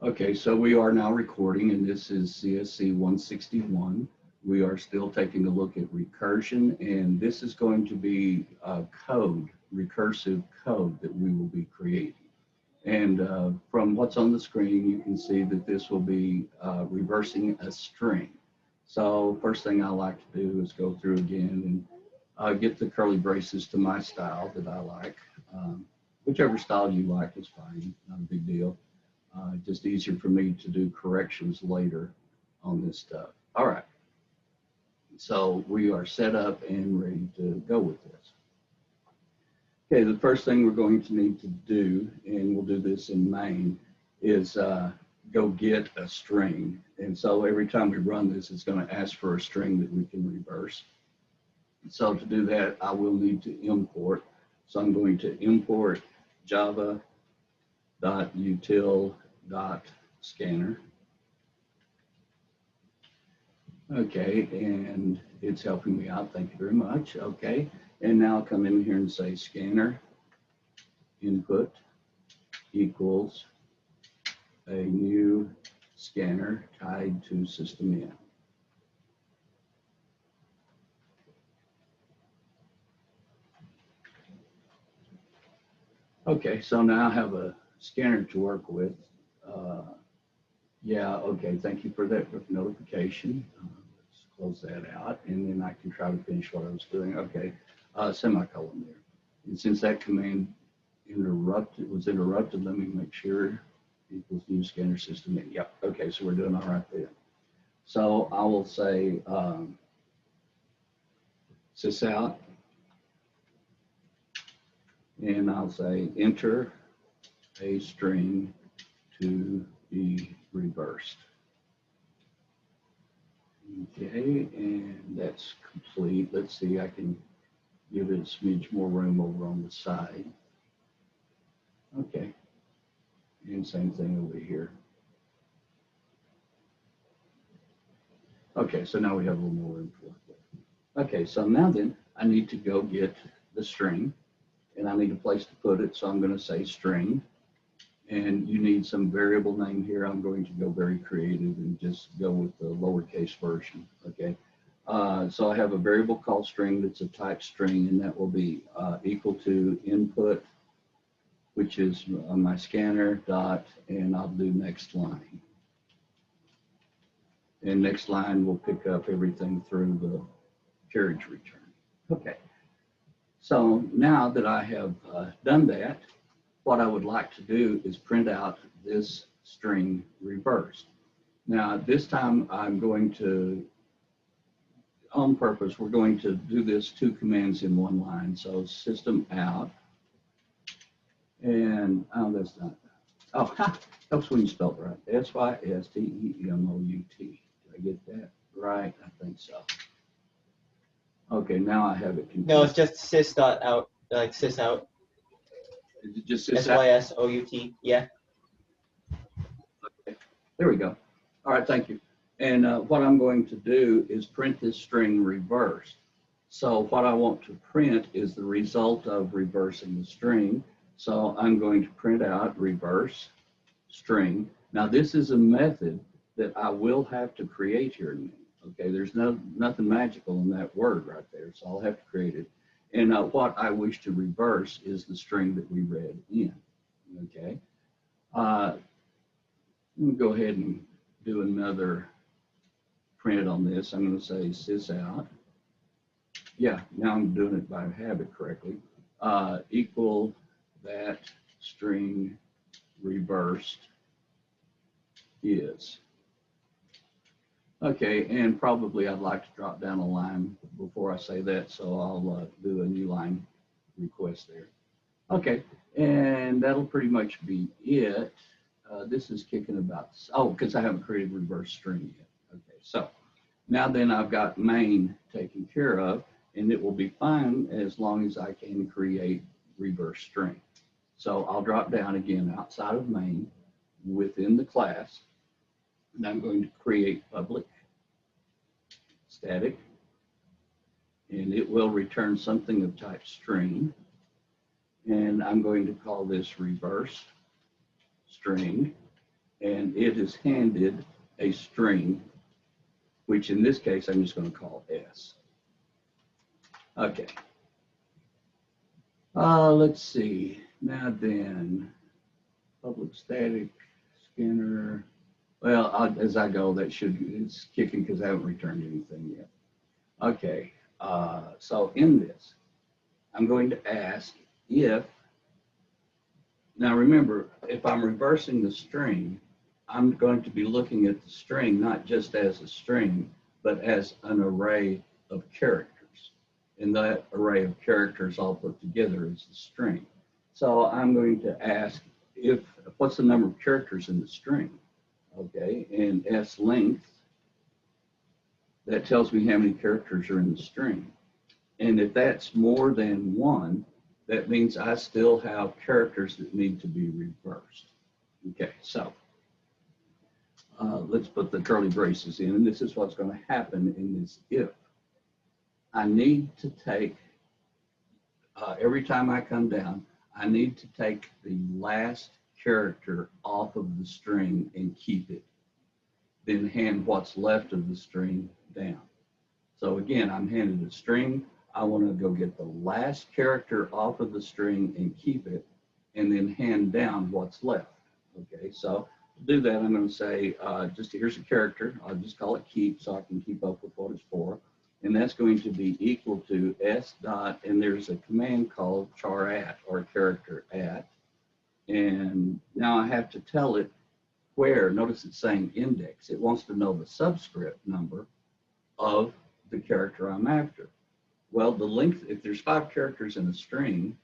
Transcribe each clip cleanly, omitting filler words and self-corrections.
Okay, so we are now recording, and this is CSC161. We are still taking a look at recursion, and this is going to be a code, recursive code that we will be creating. And from what's on the screen, you can see that this will be reversing a string. So first thing I like to do is go through again and get the curly braces to my style that I like. Whichever style you like is fine, not a big deal. Just easier for me to do corrections later on this stuff. All right, so we are set up and ready to go with this. Okay, the first thing we're going to need to do, and we'll do this in main, is go get a string. And so every time we run this, it's going to ask for a string that we can reverse. So to do that, I will need to import. So I'm going to import java.util.scanner. Okay, and it's helping me out. Thank you very much. Okay, and now I'll come in here and say scanner input equals a new scanner tied to system in. Okay, so now I have a scanner to work with. Yeah, okay, thank you for that notification. Let's close that out, and then I can try to finish what I was doing. Okay, semicolon there. And since that command was interrupted, let me make sure equals new scanner system in. Yep, okay, so we're doing all right there. So I will say sysout, and I'll say enter a string to be reversed. Okay, and that's complete. Let's see, I can give it a smidge more room over on the side. Okay, and same thing over here. Okay, so now we have a little more room to work with. Okay, so now then I need to go get the string, and I need a place to put it, so I'm going to say string. And you need some variable name here. I'm going to go very creative and just go with the lowercase version, okay? So I have a variable called string that's a type string, and that will be equal to input, which is my scanner dot, and I'll do next line. And next line will pick up everything through the carriage return. Okay, so now that I have done that, what I would like to do is print out this string reversed. Now, this time I'm going to, on purpose, we're going to do this 2 commands in one line. So system out, and oh, that's not, oh, helps when you spell it right. S-Y-S-T-E-M-O-U-T. Did I get that right? I think so. Okay, now I have it confused. No, it's just sys.out, like sysout. Is it just S-Y-S-O-U-T, yeah. Okay. There we go. All right, thank you. And what I'm going to do is print this string reversed. So what I want to print is the result of reversing the string. So I'm going to print out reverse string. Now this is a method that I will have to create here in a minute. Okay, there's nothing magical in that word right there, so I'll have to create it. And what I wish to reverse is the string that we read in, okay? Let me go ahead and do another print on this. I'm going to say sysout. Yeah, now I'm doing it by habit correctly. Equal that string reversed is. Okay, and probably I'd like to drop down a line before I say that, so I'll do a new line request there. Okay, and that'll pretty much be it. This is kicking about, oh, because I haven't created reverse string yet. Okay, so now then I've got main taken care of, and it will be fine as long as I can create reverse string. So I'll drop down again outside of main within the class. And I'm going to create public static, and it will return something of type string. And I'm going to call this reverse string. and it is handed a string, which in this case I'm just going to call S. Okay. Let's see. Now then, public static scanner. Well, as I go, it's kicking because I haven't returned anything yet. Okay. So in this, I'm going to ask if. Now remember, if I'm reversing the string, I'm going to be looking at the string not just as a string, but as an array of characters. And that array of characters all put together is the string. So I'm going to ask what's the number of characters in the string? Okay, and S length, that tells me how many characters are in the string. And if that's more than 1, that means I still have characters that need to be reversed. Okay, so let's put the curly braces in, and this is what's going to happen in this if. I need to take, every time I come down, I need to take the last character off of the string and keep it, then hand what's left of the string down. So again, I'm handed a string. I want to go get the last character off of the string and keep it, and then hand down what's left. Okay, so to do that, I'm going to say, here's a character. I'll just call it keep so I can keep up with what it's for. And that's going to be equal to S dot, and there's a command called char at, or character at. And now I have to tell it where. Notice it's saying index. It wants to know the subscript number of the character I'm after. Well, the length, if there's 5 characters in a string,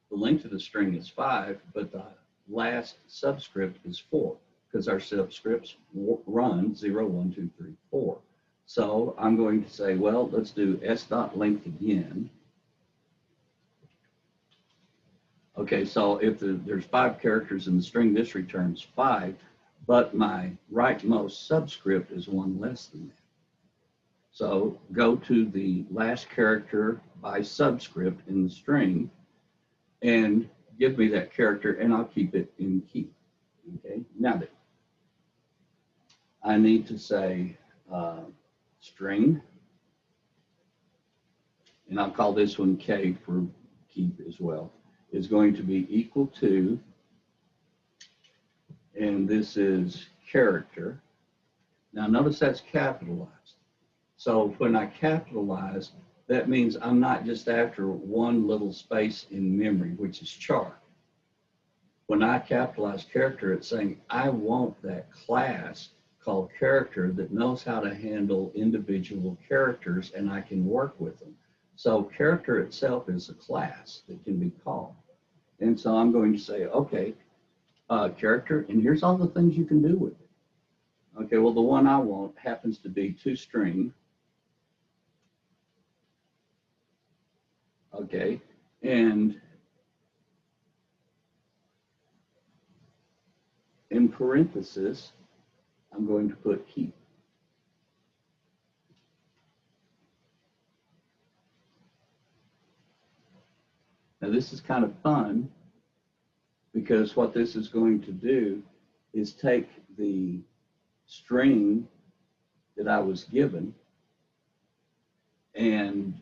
the length of the string is 5, but the last subscript is 4, because our subscripts run 0, 1, 2, 3, 4. So I'm going to say, well, let's do S dot length again. Okay, so if there's 5 characters in the string, this returns 5, but my rightmost subscript is 1 less than that. So go to the last character by subscript in the string and give me that character, and I'll keep it in keep. Okay, now then, I need to say string, and I'll call this one K for keep as well, is going to be equal to, and this is character. Now notice that's capitalized. So when I capitalize, that means I'm not just after one little space in memory, which is char. When I capitalize character, it's saying I want that class called character that knows how to handle individual characters, and I can work with them. So character itself is a class that can be called. And so I'm going to say, okay, character, and here's all the things you can do with it. Okay, well, the one I want happens to be toString. Okay, and in parentheses, I'm going to put keep. Now this is kind of fun because what this is going to do is take the string that I was given and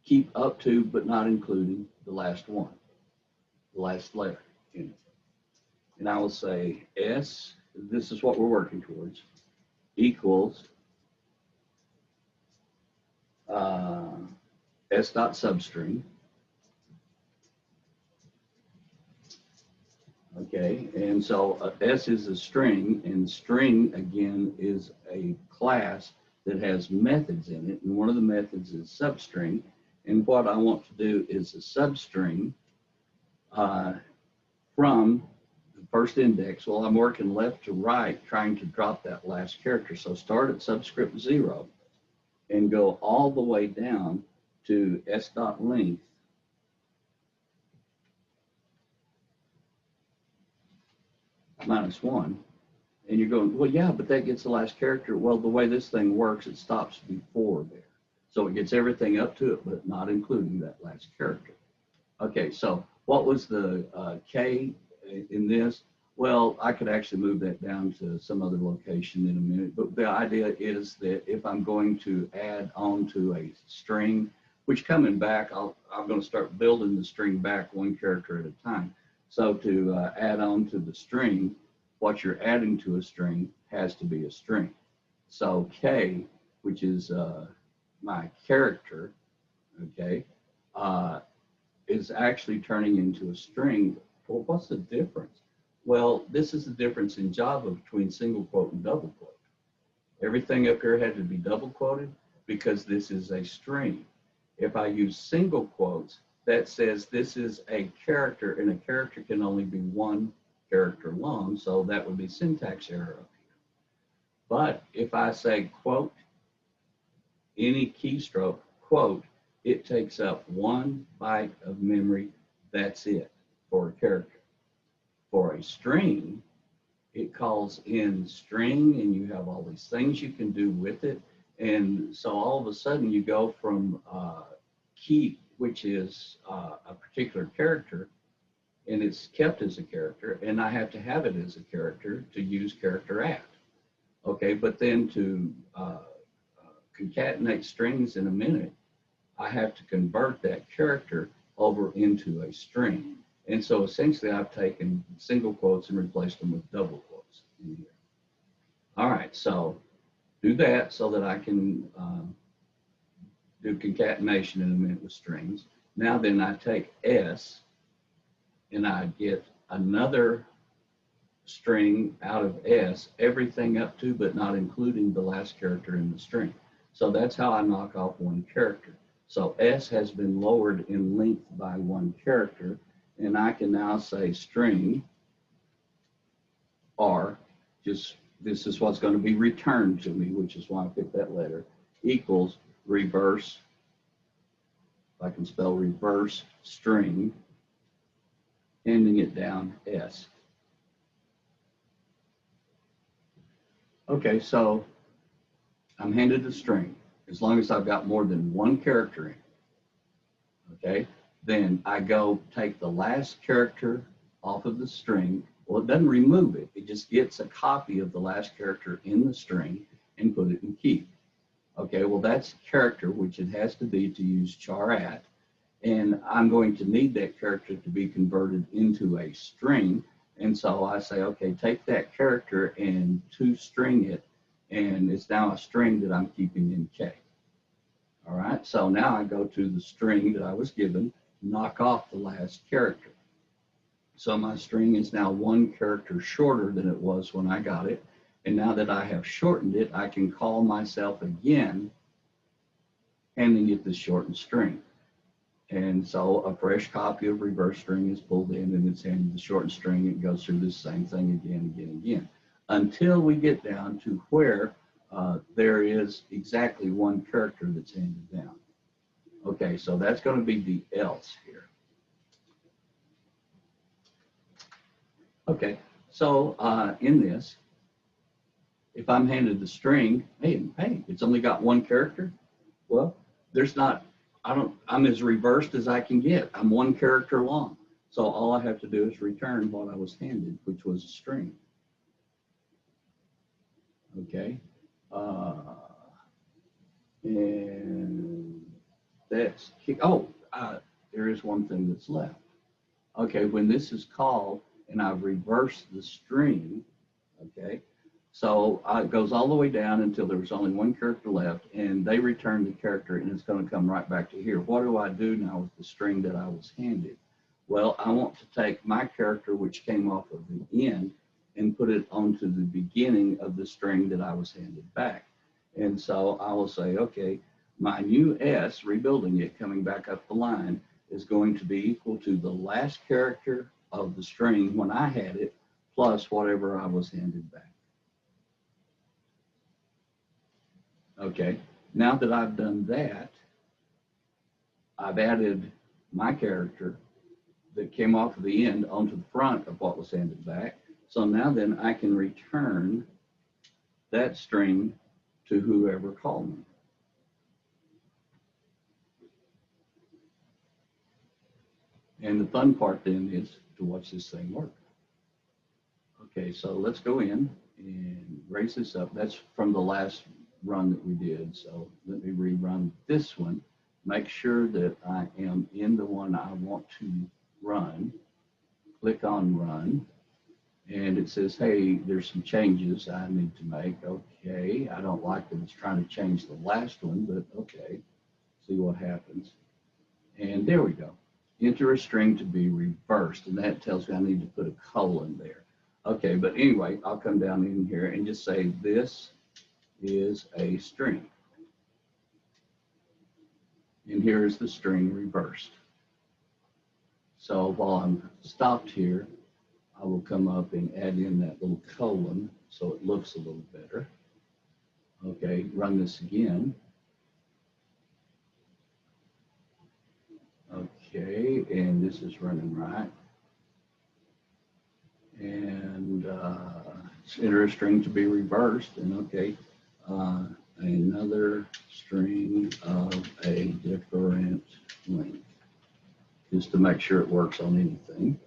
keep up to but not including the last one, the last letter in it. And I will say S, this is what we're working towards, equals S dot substring. Okay, and so S is a string, and string again is a class that has methods in it, and one of the methods is substring. And what I want to do is a substring from the first index. Well, I'm working left to right trying to drop that last character. So start at subscript 0 and go all the way down to S dot length. -1. And you're going, well, yeah, but that gets the last character. Well, the way this thing works, it stops before there. So it gets everything up to it, but not including that last character. Okay, so what was the K in this? Well, Well, I could actually move that down to some other location in a minute, but the idea is that if I'm going to add on to a string, which coming back, I'm going to start building the string back one character at a time. So to add on to the string, what you're adding to a string has to be a string. So K, which is my character, okay, is actually turning into a string. Well, what's the difference? Well, this is the difference in Java between single quote and double quote. Everything up here had to be double quoted because this is a string. If I use single quotes, that says this is a character, and a character can only be one character long, so that would be syntax error up here. But if I say quote, any keystroke, quote, it takes up 1 byte of memory. That's it for a character. For a string, it calls in string, and you have all these things you can do with it. And so all of a sudden you go from keep, which is a particular character, and it's kept as a character, and I have to have it as a character to use character at. Okay, but then to concatenate strings in a minute, I have to convert that character over into a string. And so essentially I've taken single quotes and replaced them with double quotes in here. All right, so do that so that I can do concatenation in a minute with strings. Now then I take S and I get another string out of S, everything up to but not including the last character in the string. So that's how I knock off one character. So S has been lowered in length by one character, and I can now say string R, just this is what's going to be returned to me, which is why I picked that letter, equals reverse, if I can spell reverse string, ending it down S. Okay, so I'm handed a string. As long as I've got more than one character in it, okay, then I go take the last character off of the string. Well, it doesn't remove it. It just gets a copy of the last character in the string and put it in keep. Okay, well, that's character, which it has to be to use char at. And I'm going to need that character to be converted into a string. And so I say, okay, take that character and to string it. And it's now a string that I'm keeping in K. All right, so now I go to the string that I was given, knock off the last character. So my string is now one character shorter than it was when I got it. And now that I have shortened it, I can call myself again, handing it the shortened string. And so a fresh copy of reverse string is pulled in, and it's handed the shortened string. It goes through the same thing again, until we get down to where there is exactly one character that's handed down. Okay, so that's going to be the else here. Okay, so in this, if I'm handed the string, hey, it's only got one character. Well, there's not, I'm as reversed as I can get. I'm one character long. So all I have to do is return what I was handed, which was a string. Okay. And that's, there is one thing that's left. Okay, when this is called and I've reversed the string, okay, so it goes all the way down until there was only one character left, and they return the character, and it's going to come right back to here. What do I do now with the string that I was handed? Well, I want to take my character, which came off of the end, and put it onto the beginning of the string that I was handed back. And so I will say, okay, my new S, rebuilding it, coming back up the line, is going to be equal to the last character of the string when I had it, plus whatever I was handed back. Okay, now that I've done that, I've added my character that came off of the end onto the front of what was handed back. So now then I can return that string to whoever called me. And the fun part then is to watch this thing work. Okay, so let's go in and raise this up. That's from the last run that we did. So let me rerun this one. Make sure that I am in the one I want to run. Click on run. And it says, hey, there's some changes I need to make. Okay, I don't like that it's trying to change the last one, but okay, see what happens. And there we go. Enter a string to be reversed, and that tells me I need to put a colon there. Okay, but anyway, I'll come down in here and just say this is a string. And here is the string reversed. So while I'm stopped here, I will come up and add in that little colon so it looks a little better. Okay, run this again. Okay, and this is running right. And enter a string to be reversed. And okay, another string of a different length, just to make sure it works on anything.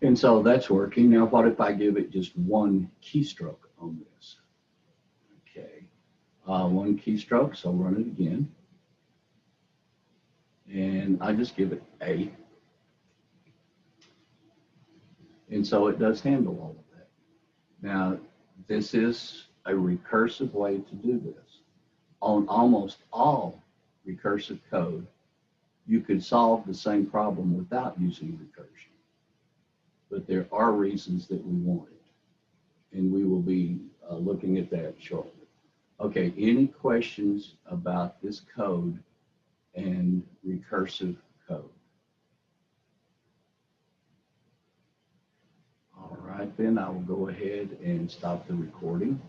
And so that's working. Now, what if I give it just one keystroke on this? Okay, one keystroke, so I'll run it again. And I just give it A. And so it does handle all of that. Now, this is a recursive way to do this. On almost all recursive code, you could solve the same problem without using recursion. But there are reasons that we want it. And we will be looking at that shortly. Okay, any questions about this code and recursive code? All right, then I will go ahead and stop the recording.